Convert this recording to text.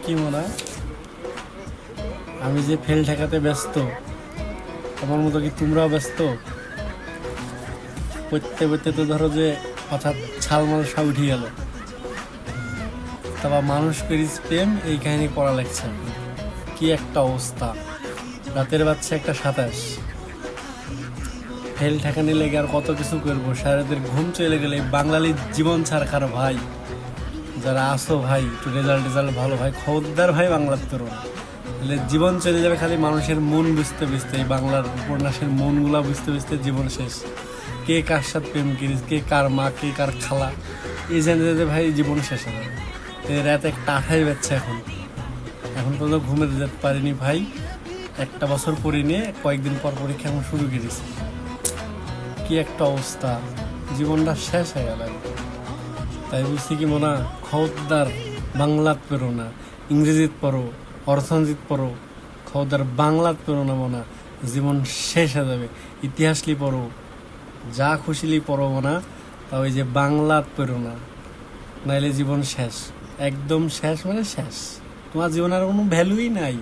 কি মনে হয় আমি যে ফেল ঠেকাতে ব্যস্ত, আমার মতো কি তোমরাও ব্যস্ত? পড়তে পড়তে তো ধরো যে কথা ছালমাল সব উঠে গেল, তারপর মানুষ করিস প্রেম, এই কাহিনী পড়া লাগছে। কি একটা অবস্থা! রাতের বাচ্চা একটা 27, ফেল ঠেকানি লেগে আর কত কিছু করবো। সারাদের ঘুম চলে গেলে বাঙালির জীবন ছাড়খার ভাই, যারা আসো ভাই একটু রেজাল্ট ভালো ভাই, খবরদার ভাই বাংলার তরুণ, তাহলে জীবন চলে যাবে খালি মানুষের মন বুঝতে বুঝতে। এই বাংলার উপন্যাসের মনগুলা বুঝতে বুঝতে জীবন শেষ। কে কার সাথে প্রেম করিস, কে কার মা, কে কার খালা, এই জেনে যেতে ভাই জীবন শেষ হয়ে যাবে। রাত 1:28 বাজছে এখন পর্যন্ত ঘুমে যেতে পারিনি ভাই। 1 বছর পরে নিয়ে কয়েকদিন পর পরীক্ষা এখন শুরু করেছি। কি একটা অবস্থা, জীবনটা শেষ হয়ে গেল। তাই বলছি কি মনে, খবরদার বাংলাত পেরো না, ইংরেজিত পড়ো, অর্থনীতিত পড়ো, খবরদার বাংলাত পেরো না মনে, জীবন শেষ হয়ে যাবে। ইতিহাস লি পড়ো, যা খুশিলি পড়ো মনে, তা ওই যে বাংলাত পেরো না, নাইলে জীবন শেষ, একদম শেষ, মানে শেষ। তোমার জীবনের কোনো ভ্যালুই নাই।